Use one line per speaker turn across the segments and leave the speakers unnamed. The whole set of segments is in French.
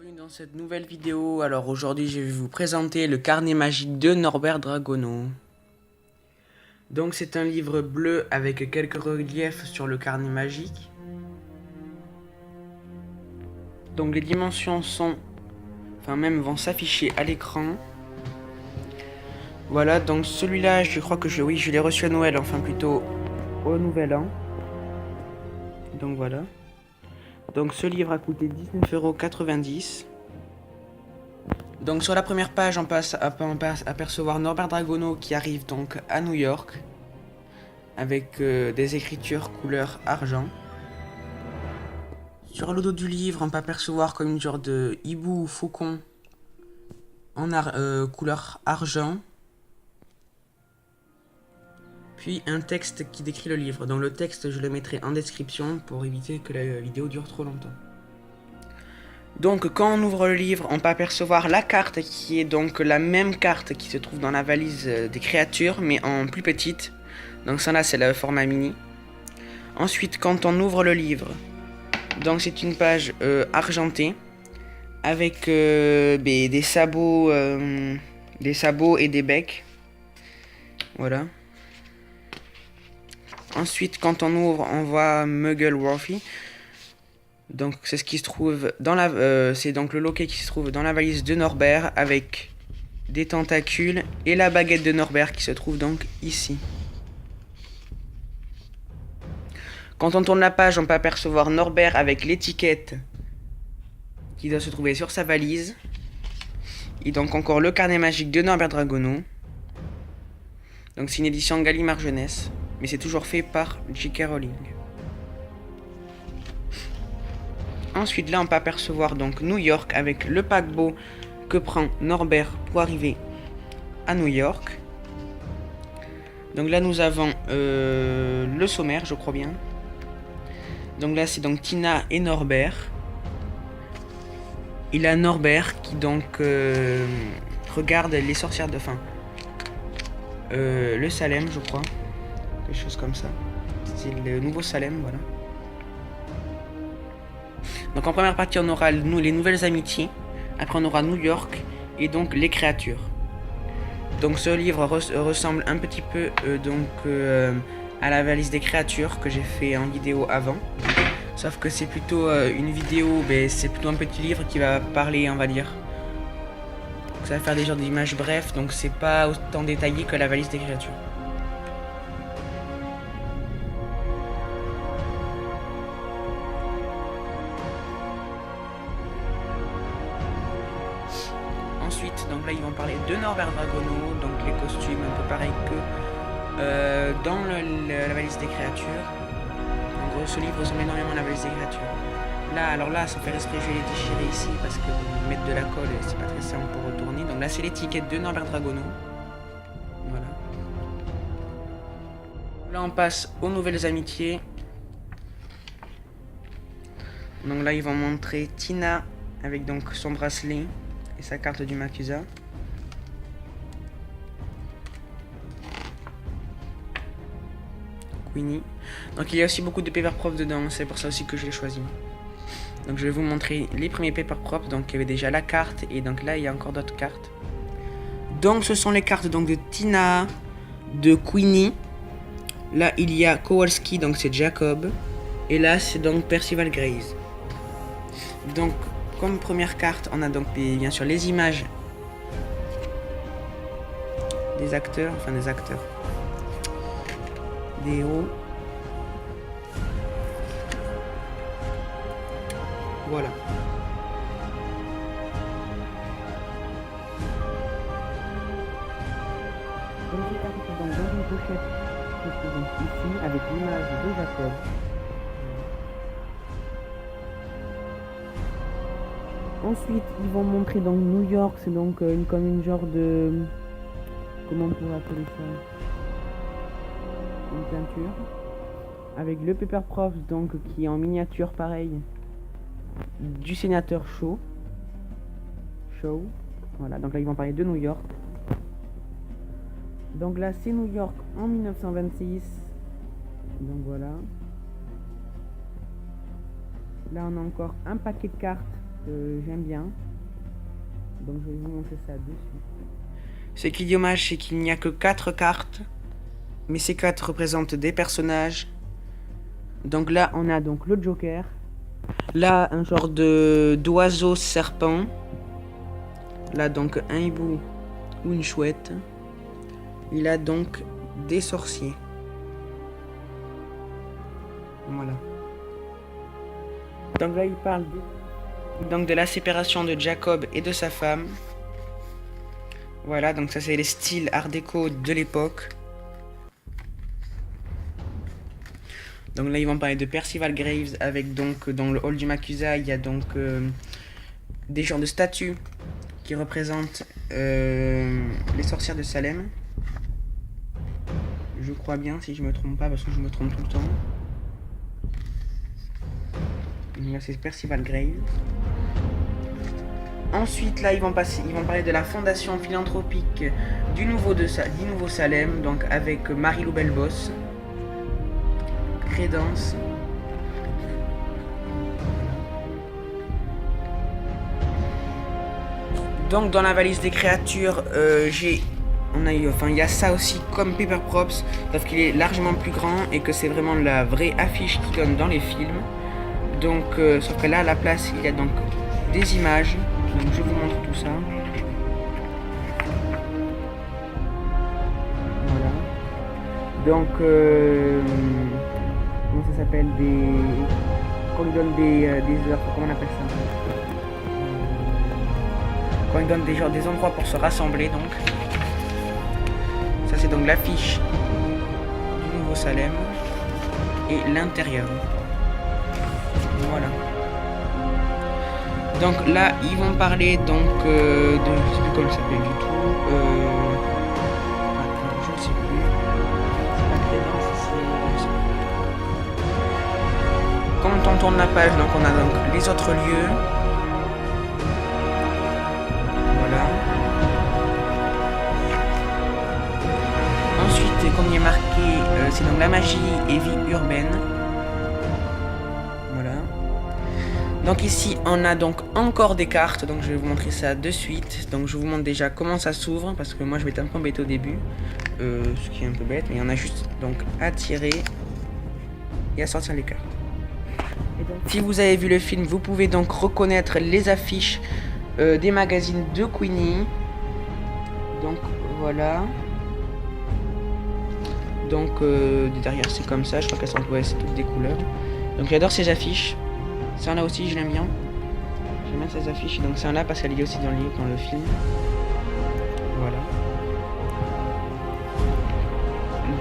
Bienvenue dans cette nouvelle vidéo. Alors aujourd'hui je vais vous présenter le carnet magique de Norbert Dragono. Donc c'est un livre bleu avec quelques reliefs sur le carnet magique. Donc les dimensions sont, vont s'afficher à l'écran. Voilà, donc celui-là je crois que je l'ai reçu à Noël, enfin plutôt au Nouvel An. Donc voilà. Donc ce livre a coûté 19,90 €. Donc sur la première page, on passe à apercevoir Norbert Dragono qui arrive donc à New York avec des écritures couleur argent. Sur le dos du livre, on peut apercevoir comme une genre de hibou ou faucon en couleur argent. Puis un texte qui décrit le livre. Donc le texte, je le mettrai en description pour éviter que la vidéo dure trop longtemps. Donc quand on ouvre le livre, on peut apercevoir la carte qui est donc la même carte qui se trouve dans la valise des créatures, mais en plus petite. Donc ça là c'est le format mini. Ensuite quand on ouvre le livre, donc c'est une page argentée avec des sabots et des becs. Voilà. Ensuite quand on ouvre, on voit Muggle-Worthy. Donc c'est ce qui se trouve dans c'est donc le loquet qui se trouve dans la valise de Norbert avec des tentacules et la baguette de Norbert qui se trouve donc ici. Quand on tourne la page, on peut apercevoir Norbert avec l'étiquette qui doit se trouver sur sa valise. Et donc encore le carnet magique de Norbert Dragono. Donc c'est une édition Gallimard Jeunesse, mais c'est toujours fait par J.K. Rowling. Ensuite là on peut apercevoir donc New York avec le paquebot que prend Norbert pour arriver à New York. Donc là nous avons le sommaire, je crois bien. Donc là c'est donc Tina et Norbert. Il a Norbert qui donc regarde les sorcières de fin. Le Salem je crois. Quelque chose comme ça. C'est le nouveau Salem, voilà. Donc en première partie on aura les nouvelles amitiés. Après on aura New York et donc les créatures. Donc ce livre ressemble un petit peu à la valise des créatures que j'ai fait en vidéo avant. Sauf que c'est plutôt une vidéo, c'est plutôt un petit livre qui va parler, on va dire. Donc ça va faire des genres d'images brefs, donc c'est pas autant détaillé que la valise des créatures. Ensuite, donc là ils vont parler de Norbert Dragono, donc les costumes un peu pareil que dans la valise des créatures. En gros, ce livre ressemble énormément à la valise des créatures. Là, alors là, sans faire exprès, je vais les déchirer ici parce que mettre de la colle, c'est pas très simple pour retourner. Donc là, c'est l'étiquette de Norbert Dragono. Voilà. Là, on passe aux nouvelles amitiés. Donc là, ils vont montrer Tina avec donc son bracelet et sa carte du Makusa. Queenie. Donc il y a aussi beaucoup de paper props dedans, c'est pour ça aussi que je l'ai choisi. Donc je vais vous montrer les premiers paper props. Donc il y avait déjà la carte et donc là il y a encore d'autres cartes. Donc ce sont les cartes donc de Tina, de Queenie. Là il y a Kowalski, donc c'est Jacob. Et là c'est donc Percival Grays. Donc comme première carte on a donc bien sûr les images des acteurs, des héros. Voilà. Donc les cartes sont dans une pochette qui se trouve donc ici avec l'image de Jacob. Ensuite, ils vont montrer donc New York, c'est donc comme une genre de... Comment on pourrait appeler ça? Une peinture. Avec le Paper Prof donc qui est en miniature pareil du sénateur Shaw. Voilà, donc là ils vont parler de New York. Donc là c'est New York en 1926. Donc voilà. Là on a encore un paquet de cartes j'aime bien. Donc je vais vous montrer ça de suite. Ce qui est dommage, c'est qu'il n'y a que 4 cartes. Mais ces 4 représentent des personnages. Donc là, on a donc le Joker. Là, un genre d'oiseau serpent. Là, donc un hibou ou une chouette. Il a donc des sorciers. Voilà. Donc là, il parle donc de la séparation de Jacob et de sa femme. Voilà, donc ça c'est les styles art déco de l'époque. Donc là, ils vont parler de Percival Graves avec donc dans le hall du Makusa, il y a donc des genres de statues qui représentent les sorcières de Salem. Je crois bien, si je me trompe pas, parce que je me trompe tout le temps. Là, c'est Percival Graves. Ensuite, là, ils vont parler de la fondation philanthropique du Nouveau Salem, donc avec Marie-Lou Belbos, Crédence. Donc, dans la valise des créatures, il y a ça aussi comme Paper Props, sauf qu'il est largement plus grand et que c'est vraiment la vraie affiche qu'ils donnent dans les films. Donc, sauf que là, à la place, il y a donc des images. Donc, je vous montre tout ça. Voilà. Donc, comment ça s'appelle, quand on donne des heures, comment on appelle ça, quand on donne des endroits pour se rassembler, donc. Ça, c'est donc l'affiche du Nouveau Salem et l'intérieur. Voilà. Donc là, ils vont parler donc de... Je sais plus comment ça s'appelle du tout. Je ne sais plus. C'est pas Crédence, c'est... Quand on tourne la page, donc on a donc les autres lieux. Voilà. Ensuite, comme il est marqué, c'est donc la magie et vie urbaine. Donc ici on a donc encore des cartes, donc je vais vous montrer ça de suite. Donc je vous montre déjà comment ça s'ouvre, parce que moi je vais être un peu embêté au début, ce qui est un peu bête, mais il y en a juste donc à tirer et à sortir les cartes. Et donc, si vous avez vu le film, vous pouvez donc reconnaître les affiches des magazines de Queenie. Donc voilà. Donc derrière c'est comme ça, je crois qu'elles sont c'est toutes des couleurs. Donc j'adore ces affiches. Ça en a aussi, je l'aime bien. J'aime bien ces affiches. Donc ça en a parce qu'elle est aussi dans le film. Voilà.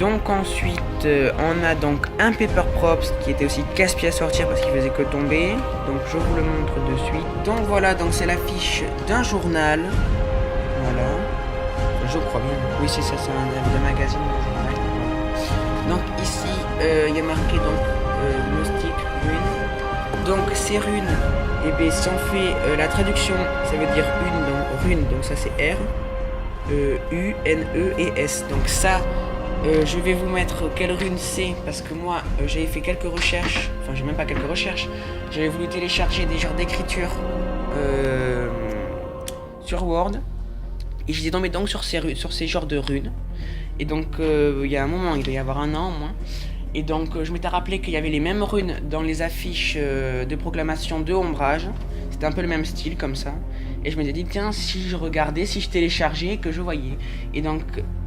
Donc ensuite, on a donc un Paper Props qui était aussi casse-pied à sortir parce qu'il faisait que tomber. Donc je vous le montre de suite. Donc voilà, donc c'est l'affiche d'un journal. Voilà. Je crois bien. Oui, c'est ça, c'est un magazine. Donc ici, il y a marqué donc Gnostic Rune. Donc ces runes, et bien si on fait la traduction, ça veut dire rune, donc ça c'est R, U, N, E et S. Donc ça, je vais vous mettre quelle rune c'est, parce que moi j'avais fait quelques recherches, enfin j'ai même pas quelques recherches, j'avais voulu télécharger des genres d'écriture sur Word, et j'étais tombé donc sur ces genres de runes. Et donc il y a un moment, il doit y avoir un an au moins. Et donc je m'étais rappelé qu'il y avait les mêmes runes dans les affiches de proclamation de Ombrage. C'était un peu le même style comme ça. Et je me suis dit tiens, si je regardais, si je téléchargeais, que je voyais. Et donc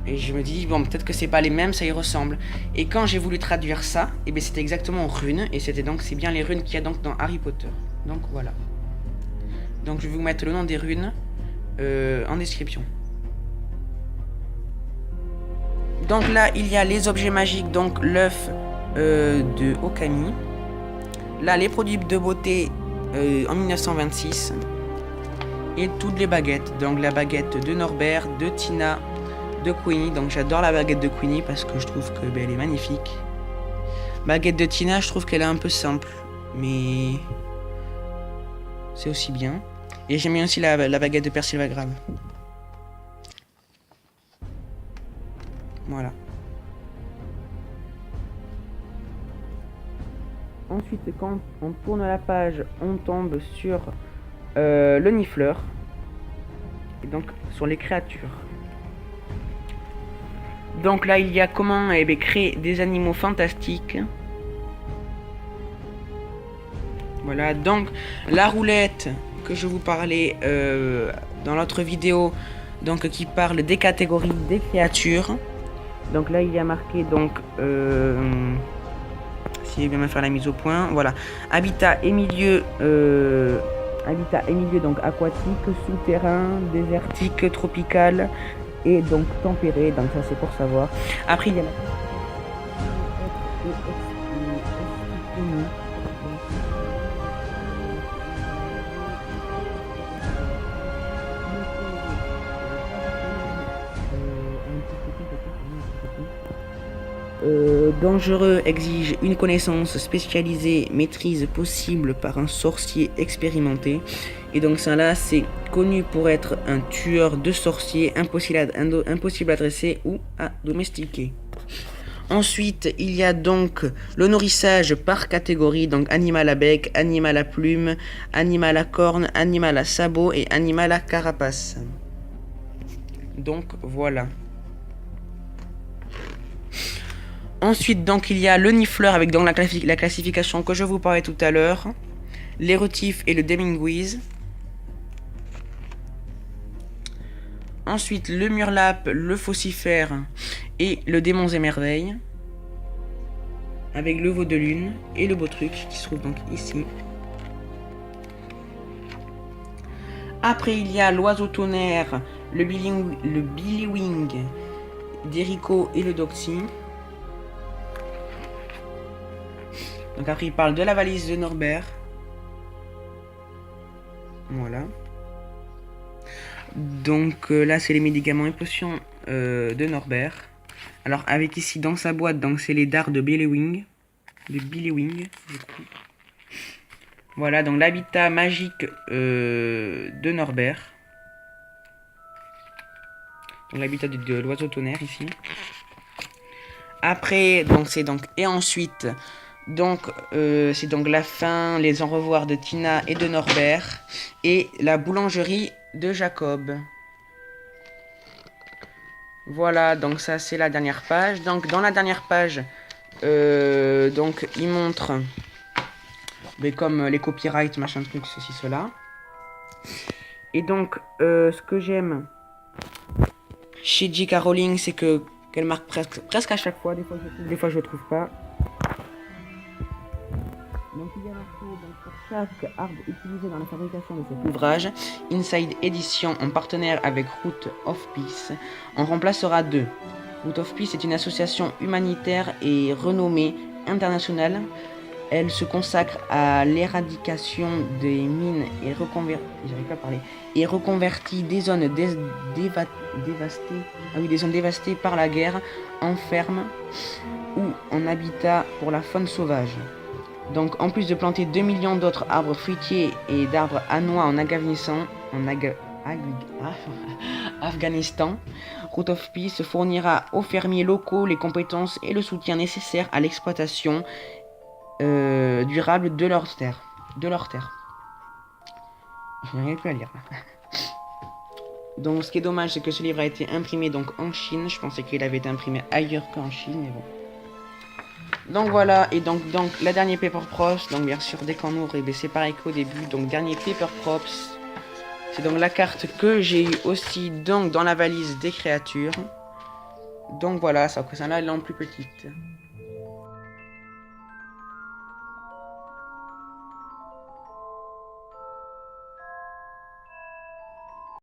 je me dis bon, peut-être que c'est pas les mêmes, ça y ressemble. Et quand j'ai voulu traduire ça, et bien c'était exactement runes. Et c'est bien les runes qu'il y a donc dans Harry Potter. Donc voilà. Donc je vais vous mettre le nom des runes en description. Donc là, il y a les objets magiques, donc l'œuf de Okami. Là, les produits de beauté en 1926. Et toutes les baguettes. Donc la baguette de Norbert, de Tina, de Queenie. Donc j'adore la baguette de Queenie parce que je trouve que elle est magnifique. Baguette de Tina, je trouve qu'elle est un peu simple. Mais c'est aussi bien. Et j'aime bien aussi la baguette de Percival Graves. Voilà. Ensuite, quand on tourne la page, on tombe sur le nifleur. Et donc sur les créatures. Donc là il y a comment créer des animaux fantastiques. Voilà, donc la roulette que je vous parlais dans l'autre vidéo, donc qui parle des catégories des créatures. Donc là il y a marqué donc si je vais me faire la mise au point, voilà, habitat et milieu donc aquatique, souterrain, désertique, tropical et donc tempéré, donc ça c'est pour savoir. Après il y a la dangereux exige une connaissance spécialisée, maîtrise possible par un sorcier expérimenté. Et donc ça là, c'est connu pour être un tueur de sorciers impossible à dresser ou à domestiquer. Ensuite, il y a donc le nourrissage par catégorie, donc animal à bec, animal à plume, animal à cornes, animal à sabots et animal à carapace. Donc voilà. Ensuite, donc il y a le nifleur avec donc la classification que je vous parlais tout à l'heure, l'érotif et le demingwiz. Ensuite, le murlap, le faucifère et le démons et merveilles, avec le veau de lune et le beau truc qui se trouve donc ici. Après, il y a l'oiseau tonnerre, le billywing, d'Erico et le doxy. Donc après il parle de la valise de Norbert. Voilà. Donc là c'est les médicaments et potions de Norbert. Alors avec ici dans sa boîte, donc c'est les dards de Billywing. Voilà, donc l'habitat magique de Norbert. Donc l'habitat de l'oiseau tonnerre ici. Après, donc c'est donc et ensuite donc c'est donc la fin, les au revoir de Tina et de Norbert et la boulangerie de Jacob. Voilà, donc ça c'est la dernière page. Donc dans la dernière page, donc il montre comme les copyrights, machin truc, ceci, cela. Et donc ce que j'aime chez J.K. Rowling, c'est que qu'elle marque presque à chaque fois, des fois je le trouve pas. Donc il y a marqué pour chaque arbre utilisé dans la fabrication de cet ouvrage, Inside Edition en partenaire avec Root of Peace, en remplacera 2. Root of Peace est une association humanitaire et renommée internationale. Elle se consacre à l'éradication des mines et reconvertit des zones dévastées par la guerre en fermes ou en habitat pour la faune sauvage. Donc en plus de planter 2 millions d'autres arbres fruitiers et d'arbres à noix en Afghanistan, Root of Peace fournira aux fermiers locaux les compétences et le soutien nécessaires à l'exploitation durable de leurs terres. Je n'arrive plus à lire. Donc ce qui est dommage, c'est que ce livre a été imprimé donc en Chine. Je pensais qu'il avait été imprimé ailleurs qu'en Chine, mais bon. Donc voilà, et donc la dernière Paper Props, donc bien sûr dès qu'on ouvre, c'est pareil qu'au début, donc dernier Paper Props, c'est donc la carte que j'ai eu aussi donc dans la valise des créatures. Donc voilà, ça là elle est en plus petite.